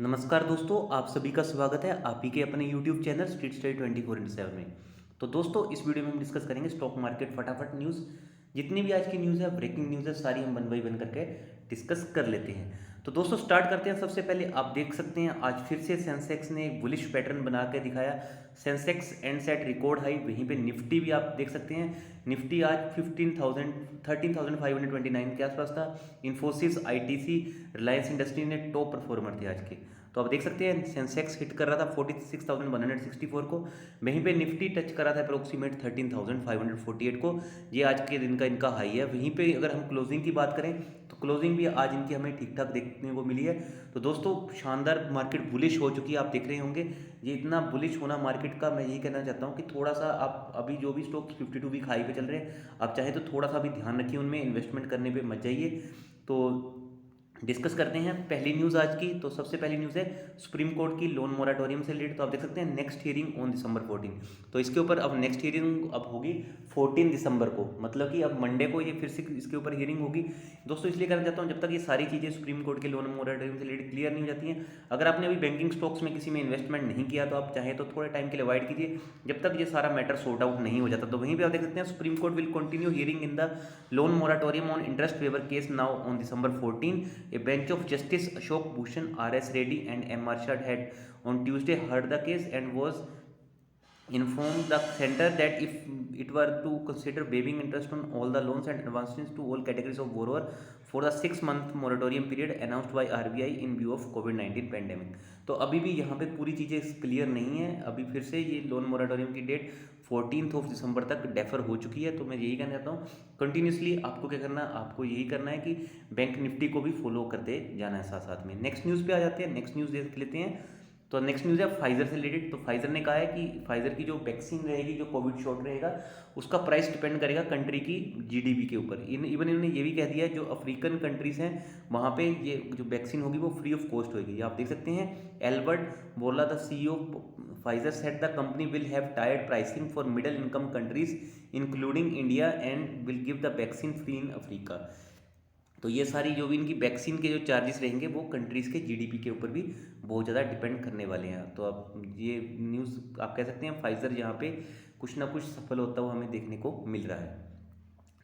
नमस्कार दोस्तों, आप सभी का स्वागत है आप ही के अपने YouTube चैनल स्ट्रीट स्टडी 24/7 में। तो दोस्तों, इस वीडियो में हम डिस्कस करेंगे स्टॉक मार्केट फटाफट न्यूज़। जितनी भी आज की न्यूज़ है, ब्रेकिंग न्यूज़ है, सारी हम वन बाई वन करके डिस्कस कर लेते हैं। तो दोस्तों स्टार्ट करते हैं। सबसे पहले आप देख सकते हैं आज फिर से सेंसेक्स ने एक बुलिश पैटर्न बना के दिखाया। Sensex and set record high, वहीं पे निफ्टी भी आप देख सकते हैं। निफ्टी आज 13,529 के आसपास था। इन्फोसिस, आईटीसी, रिलायंस इंडस्ट्री ने टॉप परफॉर्मर थे आज के। तो आप देख सकते हैं सेंसेक्स हिट कर रहा था 46,164 को, वहीं पे निफ्टी टच कर रहा था अप्रोक्सीमेट 13,548 को। ये आज के दिन का इनका हाई है। वहीं पे अगर हम क्लोजिंग की बात करें तो क्लोजिंग भी आज इनकी हमें ठीक ठाक देखने को मिली है। तो दोस्तों शानदार मार्केट बुलिश हो चुकी है, आप देख रहे होंगे। ये इतना बुलिश होना मार्केट का, मैं यही कहना चाहता हूँ कि थोड़ा सा आप अभी जो भी स्टॉक 52 वीक हाई पे चल रहे हैं, आप चाहे तो थोड़ा सा भी ध्यान रखिए, उनमें इन्वेस्टमेंट करने पे मत जाइए। तो डिस्कस करते हैं पहली न्यूज़ आज की। तो सबसे पहली न्यूज़ है सुप्रीम कोर्ट की लोन मोराटोरियम से रिलेटेड। तो आप देख सकते हैं नेक्स्ट हियरिंग ऑन December 14। तो इसके ऊपर अब नेक्स्ट हियरिंग अब होगी 14 दिसंबर को, मतलब कि अब मंडे को ये फिर से इसके ऊपर हियरिंग होगी। दोस्तों इसलिए करना चाहता हूँ जब तक ये सारी चीज़ें सुप्रीम कोर्ट के लोन मोराटोरियम से रिलेटेड क्लियर नहीं हो जाती हैं। अगर आपने अभी बैंकिंग स्टॉक्स में किसी में इन्वेस्टमेंट नहीं किया तो आप चाहें तो थोड़े टाइम के लिए अवॉइड कीजिए, जब तक ये सारा मैटर सॉर्ट आउट नहीं हो जाता। तो वहीं पे आप देख सकते हैं Supreme Court will continue hearing in the loan moratorium on interest waiver case now on December 14। A bench of justice Ashok Bhushan, R.S. Reddy and M. Arshad had on Tuesday heard the case and was informed the center that if it were to consider waiving interest on all the loans and advances to all categories of borrower for the 6-month moratorium period announced by RBI in view of COVID-19 pandemic। तो अभी भी यहाँ पे पूरी चीज़ें clear नहीं है। अभी फिर से ये लोन मोराटोरियम की डेट 14 दिसंबर तक डेफर हो चुकी है। तो मैं यही कहना चाहता हूँ कंटिन्यूसली आपको क्या करना है, आपको यही करना है कि बैंक निफ्टी को भी फॉलो करते जाना है साथ साथ में। नेक्स्ट न्यूज़ पे आ जाते हैं। नेक्स्ट न्यूज़ देख लेते हैं। तो नेक्स्ट न्यूज़ है फाइजर से रिलेटेड। तो फाइजर ने कहा है कि फाइजर की जो वैक्सीन रहेगी, जो कोविड शॉट रहेगा, उसका प्राइस डिपेंड करेगा कंट्री की जीडीपी के ऊपर। इवन इन्होंने ये भी कह दिया है जो अफ्रीकन कंट्रीज़ हैं वहाँ पे ये जो वैक्सीन होगी वो फ्री ऑफ कॉस्ट होगी। आप देख सकते हैं एल्बर्ट बोला the CEO Pfizer said the company will have tired pricing for middle income countries including India and will give the vaccine free in Africa. तो ये सारी जो भी इनकी वैक्सीन के जो चार्जेस रहेंगे वो कंट्रीज़ के जीडीपी के ऊपर भी बहुत ज़्यादा डिपेंड करने वाले हैं। तो अब ये न्यूज़ आप कह सकते हैं फाइजर यहाँ पे कुछ ना कुछ सफल होता हुआ हमें देखने को मिल रहा है।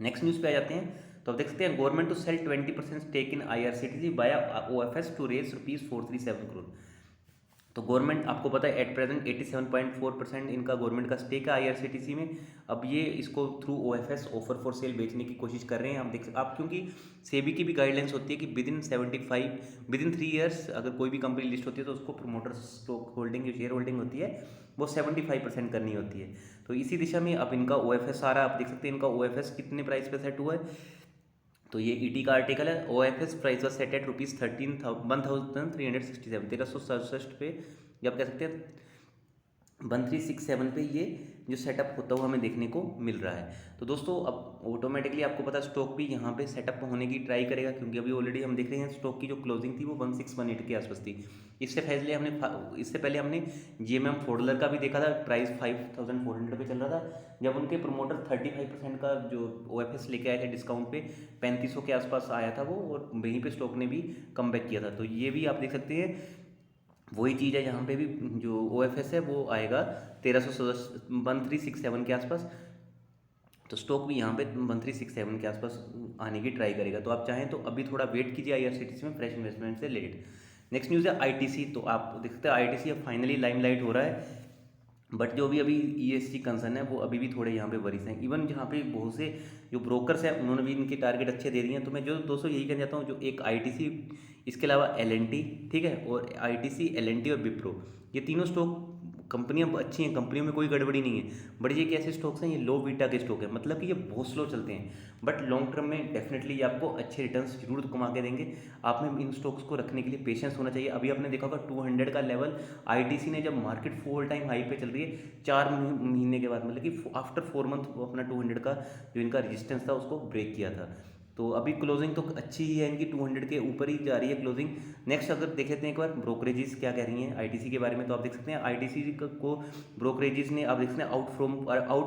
नेक्स्ट न्यूज़ पे आ जाते हैं। तो आप देख सकते हैं government to sell 20% stake in IRCTC via OFS to raise ₹437 crore. तो गवर्नमेंट आपको पता है एट प्रेजेंट 87.4% इनका गवर्नमेंट का स्टेक है IRCTC में। अब ये इसको through OFS offer for sale बेचने की कोशिश कर रहे हैं। आप क्योंकि सेबी की भी गाइडलाइंस होती है कि विद इन 3 ईयर्स अगर कोई भी कंपनी लिस्ट होती है तो उसको प्रोमोटर स्टॉक होल्डिंग, जो शेयर होल्डिंग होती है, वो 75% करनी होती है। तो इसी दिशा में अब इनका OFS आ रहा है। आप देख सकते हैं इनका OFS कितने प्राइस पे सेट हुआ है। तो ये ईटी का आर्टिकल है। OFS price was set at ₹13,367, 1367 पे, या आप कह सकते हैं 1367 पे ये जो सेटअप होता हुआ हमें देखने को मिल रहा है। तो दोस्तों अब ऑटोमेटिकली आपको पता स्टॉक भी यहाँ पे सेटअप होने की ट्राई करेगा, क्योंकि अभी ऑलरेडी हम देख रहे हैं स्टॉक की जो क्लोजिंग थी वो 1618 के आसपास थी। इससे पहले हमने GMM फोर्डलर का भी देखा था, प्राइस 5400 पे चल रहा था, जब उनके प्रमोटर 35% का जो OFS लेके आए थे डिस्काउंट पे 3500 के आसपास आया था वो, और वहीं पे स्टॉक ने भी कम बैक किया था। तो ये भी आप देख सकते हैं वही चीज़ है, यहाँ पे भी जो OFS है वो आएगा 1367 के आसपास। तो स्टॉक भी यहाँ पे 1367 के आसपास आने की ट्राई करेगा। तो आप चाहें तो अभी थोड़ा वेट कीजिए IRCTC में फ्रेश इन्वेस्टमेंट से रिलेटेड। नेक्स्ट न्यूज़ है ITC। तो आप देखते हैं ITC अब फाइनली लाइमलाइट हो रहा है, बट जो भी अभी ESG कंसर्न है वो अभी भी थोड़े यहाँ पे वरीज हैं। इवन जहाँ पे बहुत से जो ब्रोकर्स हैं उन्होंने भी इनके टारगेट अच्छे दे दिए हैं। तो मैं जो दोस्तों यही कहना चाहता हूँ, जो एक ITC, इसके अलावा L&T, ठीक है, और ITC, L&T और विप्रो, ये तीनों स्टॉक कंपनियां अच्छी हैं, कंपनियों में कोई गड़बड़ी नहीं है। बट ये कैसे स्टॉक्स हैं, ये लो बीटा के स्टॉक है, मतलब कि ये बहुत स्लो चलते हैं, बट लॉन्ग टर्म में डेफिनेटली ये आपको अच्छे रिटर्न्स जरूर कमा के देंगे। आप में इन स्टॉक्स को रखने के लिए पेशेंस होना चाहिए। अभी आपने देखा होगा 200 का लेवल ITC ने, जब मार्केट ऑल टाइम हाई पे चल रही है, 4 महीने के बाद, मतलब कि आफ्टर 4 मंथ अपना 200 का जो इनका रेजिस्टेंस था उसको ब्रेक किया था। तो अभी क्लोजिंग तो अच्छी ही है इनकी, 200 के ऊपर ही जा रही है क्लोजिंग। नेक्स्ट अगर देख लेते हैं एक बार ब्रोकरेजेस क्या कह रही हैं ITC के बारे में। तो आप देख सकते हैं ITC को ब्रोकरेजेस ने, आप देख सकते हैं आउट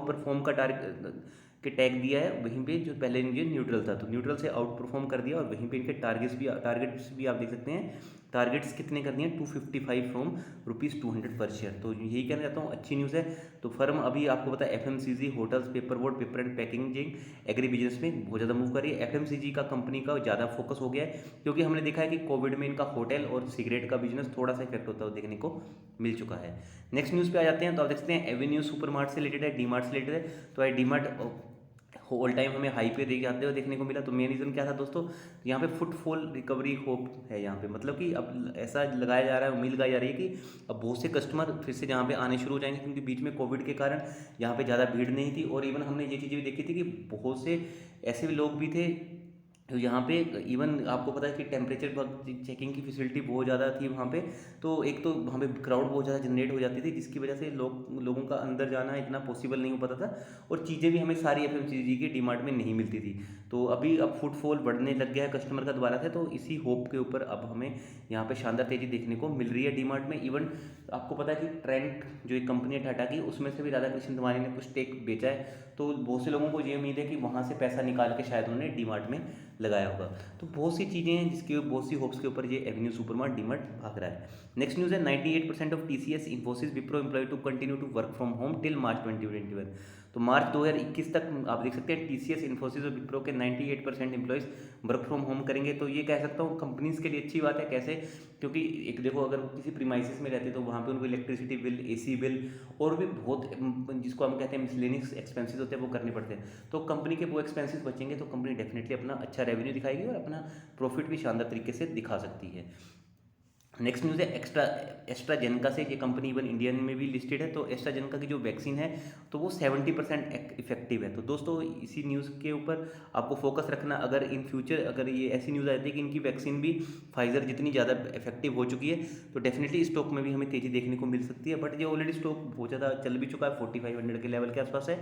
परफॉर्म का टारगेट के टैग दिया है। वहीं पे जो पहले इनके न्यूट्रल था, तो न्यूट्रल से आउट परफॉर्म कर दिया, और वहीं पे इनके टारगेट्स भी आप देख सकते हैं टारगेट्स कितने कर दिए हैं 255 फ्रॉम ₹200 पर शेयर। तो यही कहना चाहता हूँ, अच्छी न्यूज़ है। तो फर्म अभी आपको पता है FMCG, hotels, paper board, paper and packaging, agri business में बहुत ज़्यादा मूव कर रही है। एफएमसीजी का कंपनी का ज़्यादा फोकस हो गया है, क्योंकि हमने देखा है कि कोविड में इनका होटल और सिगरेट का बिजनेस थोड़ा सा इफेक्ट होता हुआ देखने को मिल चुका है। नेक्स्ट न्यूज़ पे आ जाते हैं। तो आप देखते हैं एवेन्यू सुपरमार्ट से रिलेटेड है, डीमार्ट से रिलेटेड है। तो डीमार्ट ऑल टाइम हमें हाई पे देख जाते हुए देखने को मिला। तो मेन रीज़न क्या था दोस्तों, यहाँ पे फुटफॉल रिकवरी होप है यहाँ पे, मतलब कि अब ऐसा लगाया जा रहा है, उम्मीद लगाई जा रही है कि अब बहुत से कस्टमर फिर से यहाँ पे आने शुरू हो जाएंगे, क्योंकि बीच में कोविड के कारण यहाँ पे ज़्यादा भीड़ नहीं थी। और इवन हमने ये चीज़ें भी देखी थी कि बहुत से ऐसे भी लोग भी थे तो यहाँ पे इवन आपको पता है कि टेम्परेचर चेकिंग की फैसिलिटी बहुत ज़्यादा थी वहाँ पे। तो एक तो वहाँ पे क्राउड बहुत ज़्यादा जनरेट हो जाती थी, जिसकी वजह से लोगों का अंदर जाना इतना पॉसिबल नहीं हो पाता था, और चीज़ें भी हमें सारी एफएमसीजी की डीमार्ट में नहीं मिलती थी। तो अभी अब फुटफॉल बढ़ने लग गया है कस्टमर का दोबारा से, तो इसी होप के ऊपर अब हमें यहाँ पे शानदार तेज़ी देखने को मिल रही है डीमार्ट में। इवन आपको पता है कि ट्रेंड जो एक कंपनी है टाटा की, उसमें से भी राधा कृष्ण तिवारी ने कुछ टेक बेचा है। तो बहुत से लोगों को ये उम्मीद है कि वहाँ से पैसा निकाल के शायद उन्होंने डीमार्ट में लगाया होगा। तो बहुत सी चीज़ें हैं जिसके बहुत सी होप्स के ऊपर ये एवेन्यू सुपरमार्ट डीमार्ट भाग रहा है। नेक्स्ट न्यूज़ है 98% of TCS Infosys Wipro employ to continue to work from home till March 2021। तो मार्च 2021 तक आप देख सकते हैं टीसीएस, इन्फोसिस और विप्रो के 98% एम्प्लॉयज़ वर्क फ्रॉम होम करेंगे। तो ये कह सकता हूँ कंपनीज़ के लिए अच्छी बात है। कैसे, क्योंकि एक देखो अगर किसी प्रीमाइसिस में रहते तो वहाँ पे उनको इलेक्ट्रिसिटी बिल, एसी बिल और भी बहुत जिसको हम कहते हैं मिसलेनियस एक्सपेंसेस होते हैं वो करने पड़ते हैं। तो कंपनी के वो एक्सपेंसेस बचेंगे तो कंपनी डेफिनेटली अपना अच्छा रेवेन्यू दिखाएगी और अपना प्रॉफिट भी शानदार तरीके से दिखा सकती है। नेक्स्ट न्यूज़ है एस्ट्राजेनेका से। ये कंपनी इवन इंडियन में भी लिस्टेड है। तो एस्ट्राजेनेका की जो वैक्सीन है तो वो 70% इफेक्टिव है। तो दोस्तों इसी न्यूज़ के ऊपर आपको फोकस रखना। अगर इन फ्यूचर अगर ये ऐसी न्यूज़ आती है कि इनकी वैक्सीन भी फाइजर जितनी ज़्यादा इफेक्टिव हो चुकी है तो डेफिनेटली स्टॉक में भी हमें तेज़ी देखने को मिल सकती है। बट ये ऑलरेडी स्टॉक बहुत ज़्यादा चल भी चुका है, 4500 के लेवल के आसपास है।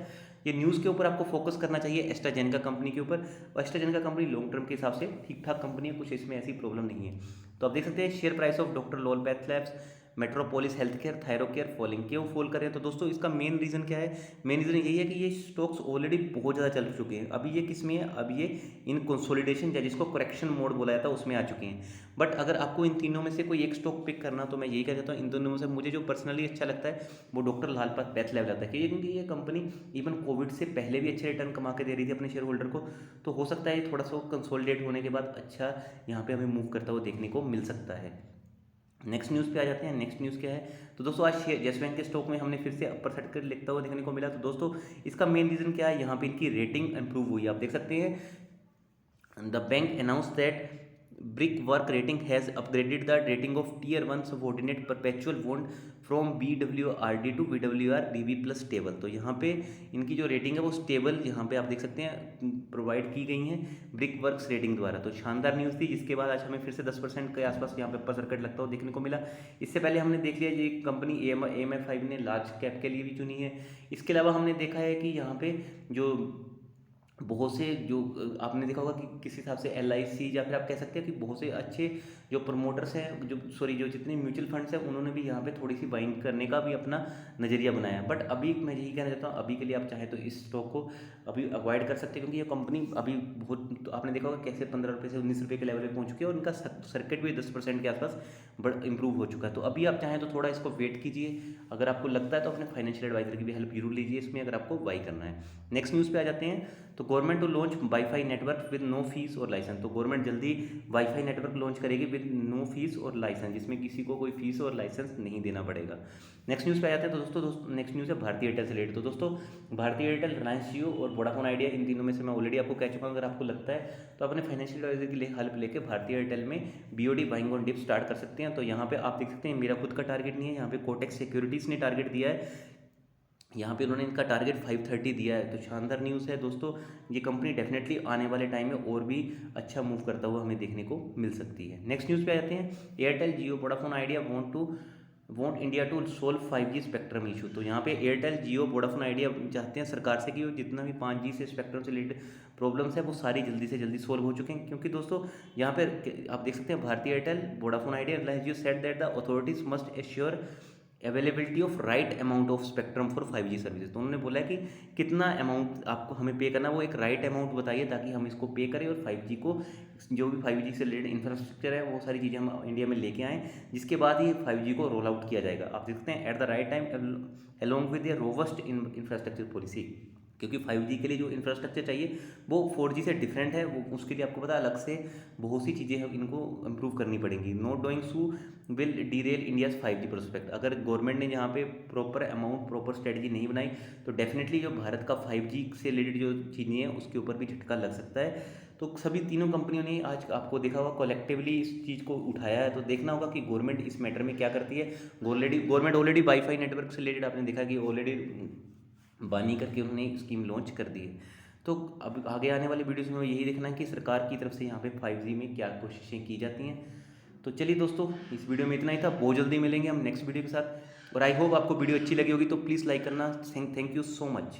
ये न्यूज़ के ऊपर आपको फोकस करना चाहिए एस्ट्राजेनेका कंपनी के ऊपर। और एस्ट्राजेनेका कंपनी लॉन्ग टर्म के हिसाब से ठीक ठाक कंपनी है, कुछ इसमें ऐसी प्रॉब्लम नहीं है। तो आप देख सकते हैं share price of doctor lol path labs, metropolis health care, Thyrocare falling, क्यों फॉल करें। तो दोस्तों इसका मेन रीज़न क्या है, मेन रीज़न यही है कि ये स्टॉक्स ऑलरेडी बहुत ज़्यादा चल चुके हैं। अभी ये किस में है, अभी ये इन कंसोलिडेशन या जिसको करेक्शन मोड बोला जाता है उसमें आ चुके हैं। बट अगर आपको इन तीनों में से कोई एक स्टॉक पिक करना तो मैं यही कह देता हूँ, इन दोनों में से मुझे जो पर्सनली अच्छा लगता है वो डॉक्टर लाल पैथ लैब लगता है, क्योंकि ये कंपनी इवन कोविड से पहले भी अच्छे रिटर्न कमा के दे रही थी अपने शेयर होल्डर को। तो हो सकता है थोड़ा सा कंसोलिडेट होने के बाद अच्छा यहाँ पे हमें मूव करता हुआ देखने को मिल सकता है। नेक्स्ट न्यूज़ पे आ जाते हैं। नेक्स्ट न्यूज़ क्या है, तो दोस्तों आज येस बैंक के स्टॉक में हमने फिर से अपर साइड कर लिखता हुआ देखने को मिला। तो दोस्तों इसका मेन रीज़न क्या है, यहाँ पे इनकी रेटिंग इंप्रूव हुई है। आप देख सकते हैं the bank announce that Brickwork rating has upgraded the rating of tier 1 subordinate perpetual bond from BWRD to BWR BB+ stable. तो यहाँ पे इनकी जो रेटिंग है वो स्टेबल यहाँ पे आप देख सकते हैं प्रोवाइड की गई हैं ब्रिकवर्क्स रेटिंग द्वारा। तो शानदार न्यूज़ थी, जिसके बाद आज हमें फिर से 10% के आसपास यहाँ पे अपर सर्किट लगता हुआ देखने को मिला। इससे पहले हमने देख लिया ये कंपनी AMF5 ने लार्ज कैप के लिए भी चुनी है। इसके अलावा हमने देखा है कि यहाँ पे जो बहुत से जो आपने देखा होगा कि किस हिसाब से LIC या फिर आप कह सकते हैं कि बहुत से अच्छे जो प्रमोटर्स हैं, जो जितने म्यूचुअल फंड्स हैं उन्होंने भी यहाँ पे थोड़ी सी बाइंग करने का भी अपना नज़रिया बनाया। बट अभी मैं यही कहना चाहता हूँ, अभी के लिए आप चाहें तो इस स्टॉक को अभी अवॉइड कर सकते हैं, क्योंकि ये कंपनी अभी बहुत तो आपने देखा होगा कैसे 15 रुपये से 19 रुपये के लेवल पर पहुँच चुकी है और उनका सर्किट भी 10% के आसपास बड़ा इंप्रूव हो चुका है। तो अभी आप चाहें तो थोड़ा इसको वेट कीजिए। अगर आपको लगता है तो अपने फाइनेंशियल एडवाइजर की भी हेल्प जरूर लीजिए इसमें, अगर आपको बाई करना है। नेक्स्ट न्यूज़ पे आ जाते हैं। तो government to launch wifi network with no fees और लाइसेंस। तो गवर्नमेंट जल्दी वाईफाई नेटवर्क लॉन्च करेगी विद नो फीस और लाइसेंस, जिसमें किसी को कोई फीस और लाइसेंस नहीं देना पड़ेगा। नेक्स्ट न्यूज़ पे आ जाते हैं। तो दोस्तों नेक्स्ट न्यूज़ है भारतीय एयरटेल से रिलेटेड। तो दोस्तों भारतीय एयरटेल, रिलायंस जियो और वोडाफोन आइडिया, इन तीनों में से मैं ऑलरेडी आपको कह चुका हूँ। अगर आपको लगता है तो अपने फाइनेंशियल एडवाइजर की हेल्प लेकर भारतीय एयरटेल में BOD buying on dip start कर सकते हैं। तो यहाँ पे आप देख सकते हैं मेरा खुद का टारगेट नहीं है, यहाँ पे कोटेक्स सिक्योरिटीज़ ने टारगेट दिया है, यहाँ पे उन्होंने इनका टारगेट 530 दिया है। तो शानदार न्यूज़ है दोस्तों, ये कंपनी डेफिनेटली आने वाले टाइम में और भी अच्छा मूव करता हुआ हमें देखने को मिल सकती है। नेक्स्ट न्यूज़ पे आ जाते हैं। Airtel Jio Vodafone Idea want India to solve 5G spectrum issue. तो यहाँ पे एयरटेल जियो वोडाफोन आइडिया चाहते हैं सरकार से कि वो जितना भी 5G से स्पेक्ट्रम से रिलेटेड प्रॉब्लम्स है वो सारी जल्दी से जल्दी सोल्व हो चुके हैं। क्योंकि दोस्तों यहाँ पे आप देख सकते हैं भारतीय Airtel, Vodafone idea, Reliance Jio said that the authorities must assure availability of right amount of spectrum for 5G services. तो उन्होंने बोला है कि कितना अमाउंट आपको हमें पे करना है, वो एक राइट अमाउंट बताइए ताकि हम इसको पे करें और 5G को, जो भी 5G से रिलेटेड इंफ्रास्ट्रक्चर है वो सारी चीज़ें हम इंडिया में लेके आएँ, जिसके बाद ही 5G को रोल आउट किया जाएगा। आप देखते हैं at the right time along with A robust infrastructure policy, क्योंकि 5G के लिए जो इंफ्रास्ट्रक्चर चाहिए वो 4G से डिफरेंट है। वो उसके लिए आपको पता है अलग से बहुत सी चीज़ें हम इनको इम्प्रूव करनी पड़ेंगी। Not doing so will derail India's 5G prospect. अगर गवर्नमेंट ने यहाँ पे प्रॉपर अमाउंट, प्रॉपर स्ट्रेटजी नहीं बनाई तो डेफिनेटली जो भारत का 5G से रिलेटेड जो चीज़ें हैं उसके ऊपर भी झटका लग सकता है। तो सभी तीनों कंपनियों ने आज आपको देखा होगा कलेक्टिवली इस चीज़ को उठाया है। तो देखना होगा कि गवर्नमेंट इस मैटर में क्या करती है। गवर्नमेंट ऑलरेडी वाईफाई नेटवर्क से रिलेटेड आपने देखा कि ऑलरेडी बानी करके उन्होंने स्कीम लॉन्च कर दी है। तो अब आगे आने वाली वीडियोस में यही देखना है कि सरकार की तरफ से यहाँ पे 5G में क्या कोशिशें की जाती हैं। तो चलिए दोस्तों, इस वीडियो में इतना ही था। बहुत जल्दी मिलेंगे हम नेक्स्ट वीडियो के साथ, और आई होप आपको वीडियो अच्छी लगी होगी। तो प्लीज़ लाइक करना। Thank you so much.